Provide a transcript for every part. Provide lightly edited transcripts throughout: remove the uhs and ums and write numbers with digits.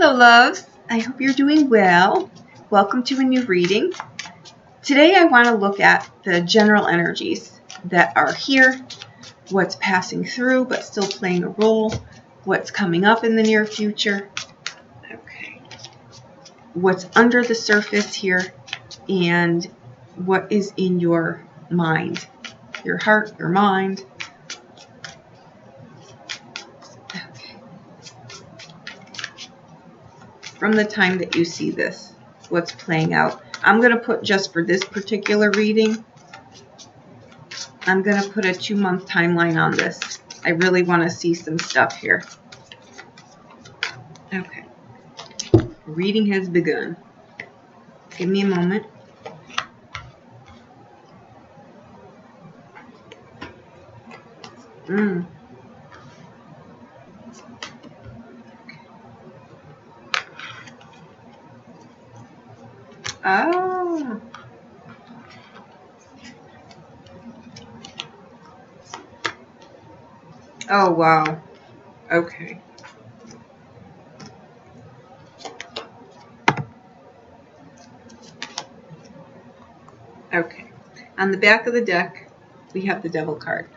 Hello, loves. I hope you're doing well. Welcome to a new reading. Today I want to look at the general energies that are here, what's passing through but still playing a role, what's coming up in the near future, okay, what's under the surface here, and what is in your mind, your heart, your mind. From the time that you see this, what's playing out. I'm going to put, just for this particular reading, I'm going to put a 2-month timeline on this. I really want to see some stuff here. Okay. Reading has begun. Give me a moment. Oh. Oh, wow. Okay. Okay. On the back of the deck, we have the Devil card.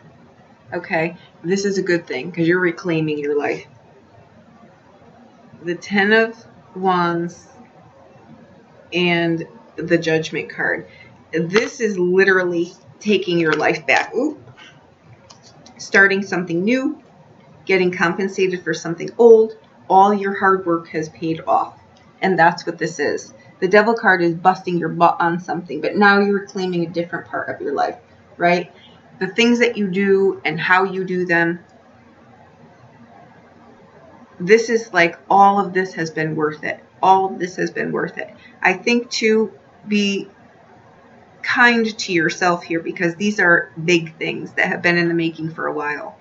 Okay. This is a good thing because you're reclaiming your life. The 10 of Wands and the Judgment card. This is literally taking your life back. Ooh. Starting something new, getting compensated for something old. All your hard work has paid off. And that's what this is. The Devil card is busting your butt on something, but now you're reclaiming a different part of your life, right? The things that you do and how you do them. This is like, all of this has been worth it. All of this has been worth it. I think to be kind to yourself here, because these are big things that have been in the making for a while.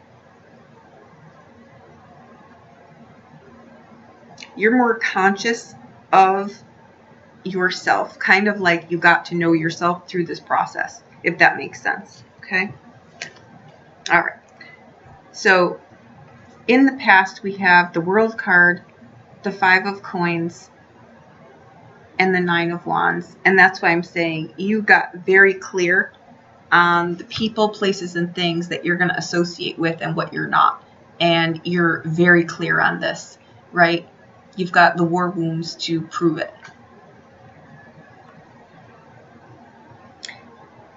You're more conscious of yourself, kind of like you got to know yourself through this process, if that makes sense. Okay. All right. So in the past, we have the World card, the 5 of Coins, and the 9 of Wands. And that's why I'm saying you got very clear on the people, places, and things that you're going to associate with and what you're not. And you're very clear on this, right? You've got the war wounds to prove it.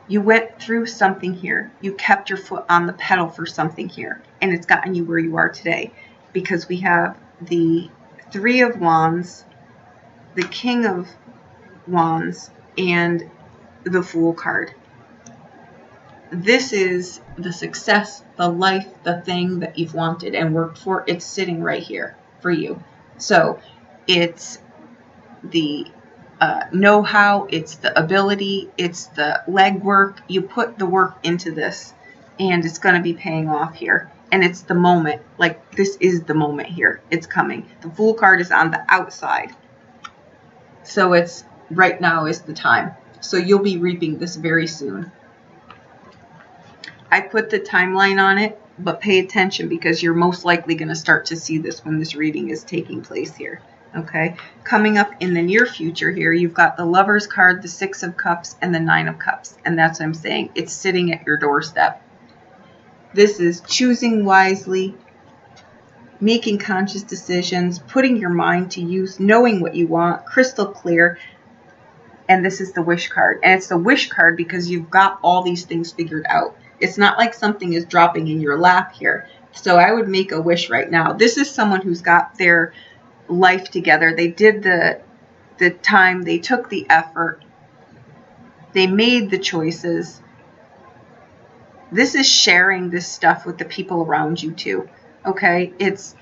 You went through something here. You kept your foot on the pedal for something here. And it's gotten you where you are today. Because we have the 3 of Wands, the King of Wands, and the Fool card. This is the success, the life, the thing that you've wanted and worked for. It's sitting right here for you. So it's the know-how, it's the ability, it's the legwork. You put the work into this, and it's going to be paying off here. And it's the moment. Like, this is the moment here. It's coming. The Fool card is on the outside. So it's right now is the time. So you'll be reaping this very soon. I put the timeline on it, but pay attention because you're most likely going to start to see this when this reading is taking place here. Okay, coming up in the near future here, you've got the Lovers card, the 6 of Cups, and the 9 of Cups. And that's what I'm saying. It's sitting at your doorstep. This is choosing wisely, making conscious decisions, putting your mind to use, knowing what you want, crystal clear. And this is the Wish card. And it's the Wish card because you've got all these things figured out. It's not like something is dropping in your lap here. So I would make a wish right now. This is someone who's got their life together. They did the time. They took the effort. They made the choices. This is sharing this stuff with the people around you too. Okay? It's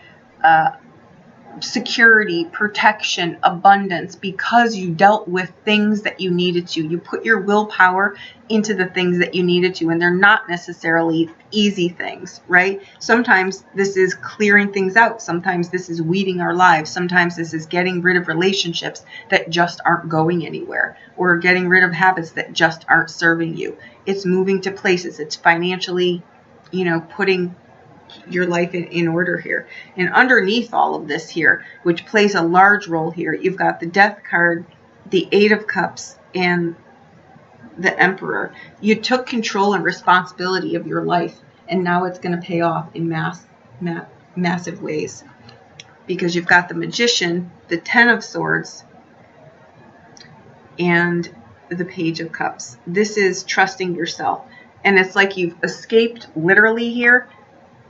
security, protection, abundance, because you dealt with things that you needed to. You put your willpower into the things that you needed to, and they're not necessarily easy things, right? Sometimes this is clearing things out. Sometimes this is weeding our lives. Sometimes this is getting rid of relationships that just aren't going anywhere, or getting rid of habits that just aren't serving you. It's moving to places. It's financially, putting your life in order here. And underneath all of this here, which plays a large role here, you've got the Death card, the Eight of Cups, and the Emperor. You took control and responsibility of your life, and now it's going to pay off in massive ways. Because you've got the Magician, the Ten of Swords, and the Page of Cups. This is trusting yourself. And it's like you've escaped, literally here,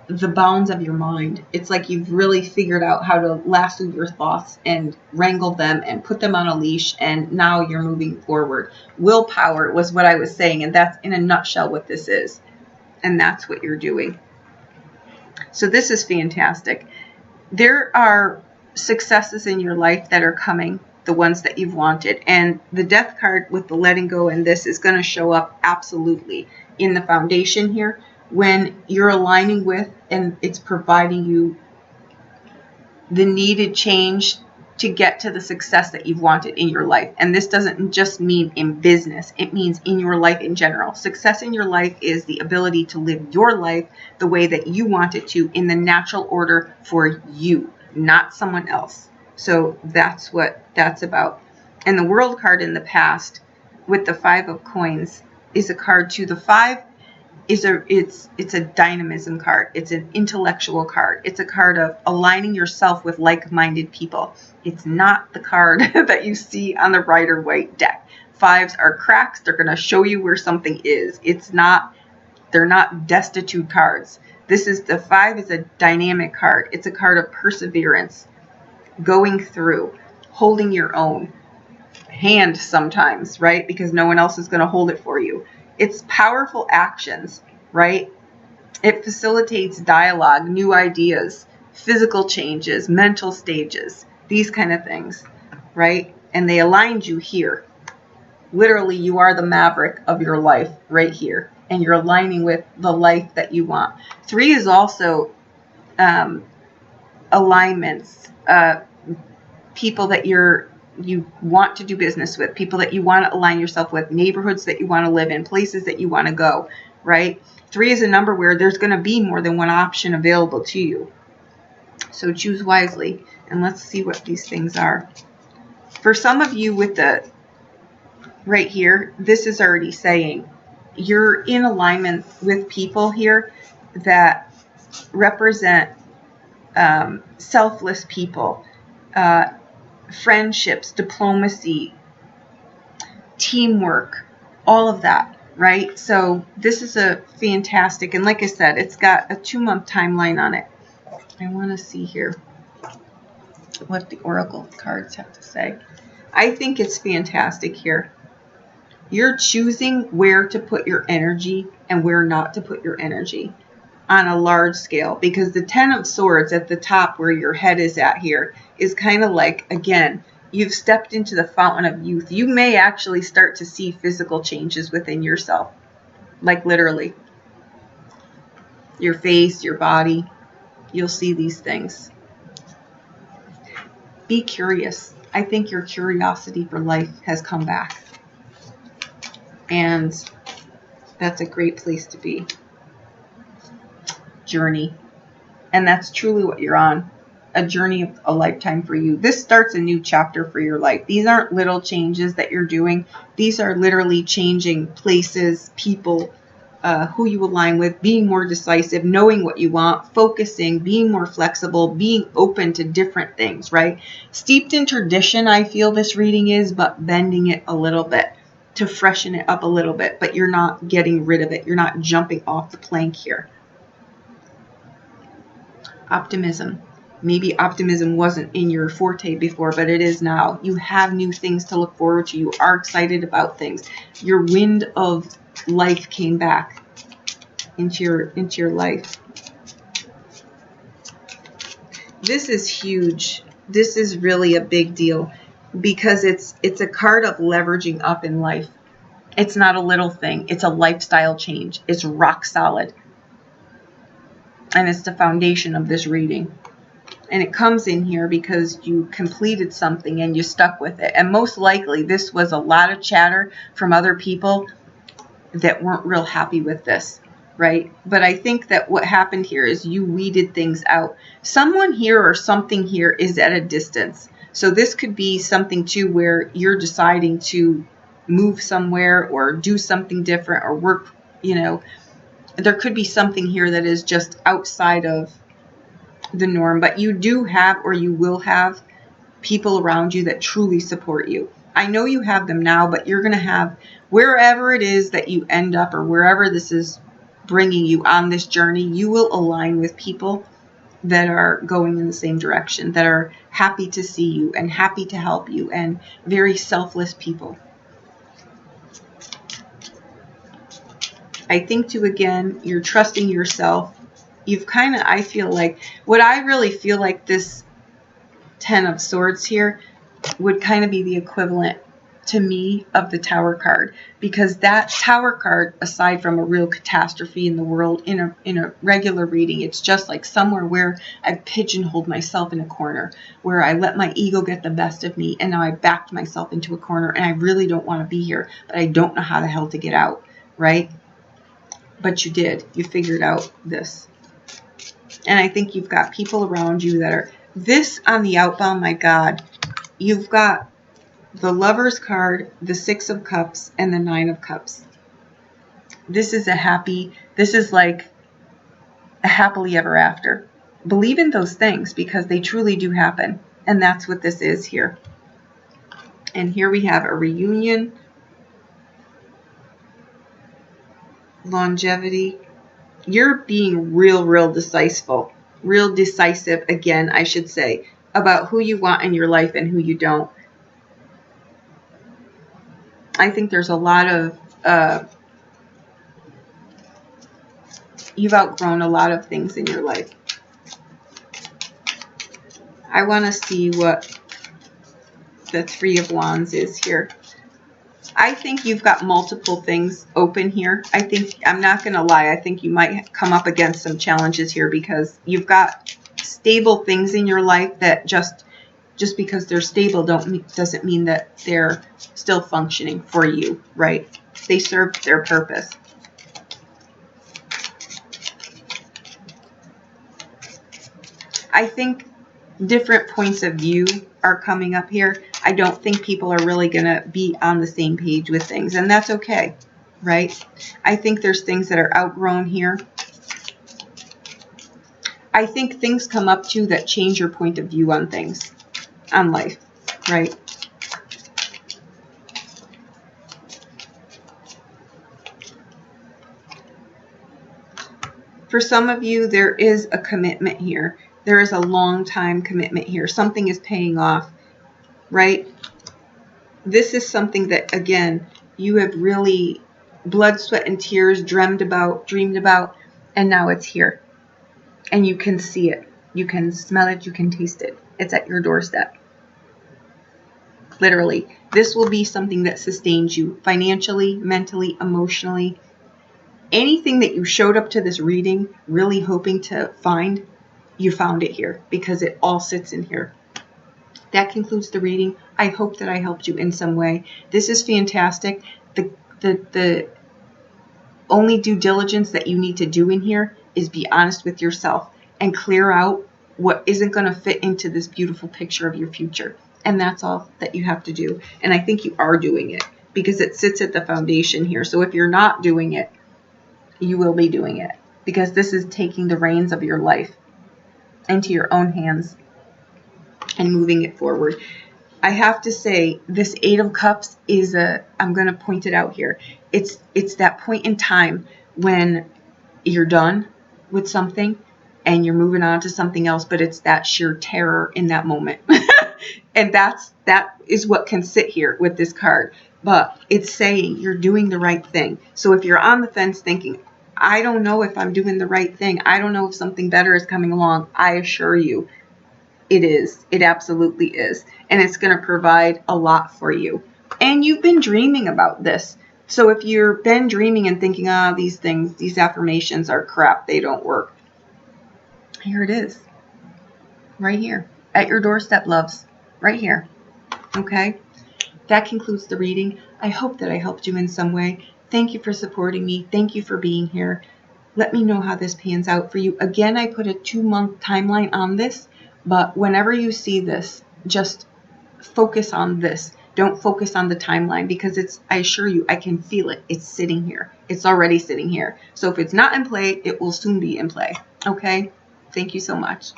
the bounds of your mind. It's like you've really figured out how to lasso your thoughts and wrangle them and put them on a leash, and now you're moving forward. Willpower was what I was saying, and that's in a nutshell what this is. And that's what you're doing. So this is fantastic. There are successes in your life that are coming, the ones that you've wanted. And the Death card with the letting go in this is going to show up absolutely in the foundation here when you're aligning with, and it's providing you the needed change to get to the success that you've wanted in your life. And this doesn't just mean in business. It means in your life in general. Success in your life is the ability to live your life the way that you want it to, in the natural order for you, not someone else. So that's what that's about. And the World card in the past with the Five of Coins is a card too. The Five is it's a dynamism card. It's an intellectual card. It's a card of aligning yourself with like-minded people. It's not the card that you see on the Rider-Waite deck. Fives are cracks. They're going to show you where something is. They're not destitute cards. The Five is a dynamic card. It's a card of perseverance, going through, holding your own hand sometimes, right? Because no one else is going to hold it for you. It's powerful actions, right? It facilitates dialogue, new ideas, physical changes, mental stages, these kind of things, right? And they aligned you here. Literally, you are the maverick of your life right here. And you're aligning with the life that you want. 3 is also alignments, people that you want to do business with, people that you want to align yourself with, neighborhoods that you want to live in, places that you want to go, right? 3 is a number where there's going to be more than one option available to you. So choose wisely, and let's see what these things are. For some of you with the right here, this is already saying you're in alignment with people here that represent selfless people, friendships, diplomacy, teamwork, all of that, right? So this is a fantastic, and like I said, it's got a 2-month timeline on it. I want to see here what the Oracle cards have to say. I think it's fantastic here. You're choosing where to put your energy and where not to put your energy on a large scale, because the Ten of Swords at the top where your head is at here is kind of like, again, you've stepped into the fountain of youth. You may actually start to see physical changes within yourself, like literally your face, your body. You'll see these things. Be curious. I think your curiosity for life has come back, and that's a great place to be. Journey. And that's truly what you're on. A journey of a lifetime for you. This starts a new chapter for your life. These aren't little changes that you're doing. These are literally changing places, people, who you align with, being more decisive, knowing what you want, focusing, being more flexible, being open to different things, right? Steeped in tradition, I feel this reading is, but bending it a little bit to freshen it up a little bit, but you're not getting rid of it. You're not jumping off the plank here. Optimism. Maybe optimism wasn't in your forte before, but it is now. You have new things to look forward to. You are excited about things. Your wind of life came back into your life. This is huge. This is really a big deal because it's a card of leveraging up in life. It's not a little thing. It's a lifestyle change. It's rock solid. And it's the foundation of this reading. And it comes in here because you completed something and you stuck with it. And most likely this was a lot of chatter from other people that weren't real happy with this. right? But I think that what happened here is you weeded things out. Someone here or something here is at a distance. So this could be something too where you're deciding to move somewhere or do something different or work, you know, there could be something here that is just outside of the norm, but you do have, or you will have, people around you that truly support you. I know you have them now, but you're going to have, wherever it is that you end up or wherever this is bringing you on this journey, you will align with people that are going in the same direction, that are happy to see you and happy to help you, and very selfless people. I think too, again, you're trusting yourself. You've kind of, I feel like, what I really feel like this 10 of Swords here would kind of be the equivalent to me of the Tower card, because that Tower card, aside from a real catastrophe in the world, in a regular reading, it's just like somewhere where I've pigeonholed myself in a corner, where I let my ego get the best of me, and now I backed myself into a corner, and I really don't want to be here, but I don't know how the hell to get out, right? But you did. You figured out this. And I think you've got people around you that are, this on the outbound, my God, you've got the Lover's card, the Six of Cups, and the Nine of Cups. This is this is like a happily ever after. Believe in those things because they truly do happen. And that's what this is here. And here we have a reunion, longevity. You're being real decisive, again, I should say, about who you want in your life and who you don't. I think there's a lot of, you've outgrown a lot of things in your life. I want to see what the Three of Wands is here. I think you've got multiple things open here. I think, I'm not going to lie, I think you might come up against some challenges here because you've got stable things in your life that just because they're stable doesn't mean that they're still functioning for you, right? They served their purpose. I think different points of view are coming up here. I don't think people are really going to be on the same page with things, and that's okay, right? I think there's things that are outgrown here. I think things come up too that change your point of view on things, on life, right? For some of you, there is a commitment here. There is a long-time commitment here. Something is paying off, right? This is something that, again, you have really blood, sweat, and tears dreamed about, and now it's here. And you can see it. You can smell it. You can taste it. It's at your doorstep. Literally. This will be something that sustains you financially, mentally, emotionally. Anything that you showed up to this reading really hoping to find, you found it here because it all sits in here. That concludes the reading. I hope that I helped you in some way. This is fantastic. The only due diligence that you need to do in here is be honest with yourself and clear out what isn't going to fit into this beautiful picture of your future. And that's all that you have to do. And I think you are doing it because it sits at the foundation here. So if you're not doing it, you will be doing it because this is taking the reins of your life into your own hands and moving it forward. I have to say, this Eight of Cups is I'm going to point it out here. It's that point in time when you're done with something and you're moving on to something else, but it's that sheer terror in that moment. And that is what can sit here with this card. But it's saying you're doing the right thing. So if you're on the fence thinking, I don't know if I'm doing the right thing, I don't know if something better is coming along, I assure you, it is. It absolutely is. And it's going to provide a lot for you. And you've been dreaming about this. So if you've been dreaming and thinking, these things, these affirmations are crap, they don't work. Here it is. Right here. At your doorstep, loves. Right here. Okay? That concludes the reading. I hope that I helped you in some way. Thank you for supporting me. Thank you for being here. Let me know how this pans out for you. Again, I put a 2-month timeline on this, but whenever you see this, just focus on this. Don't focus on the timeline, because I assure you, I can feel it. It's sitting here. It's already sitting here. So if it's not in play, it will soon be in play. Okay? Thank you so much.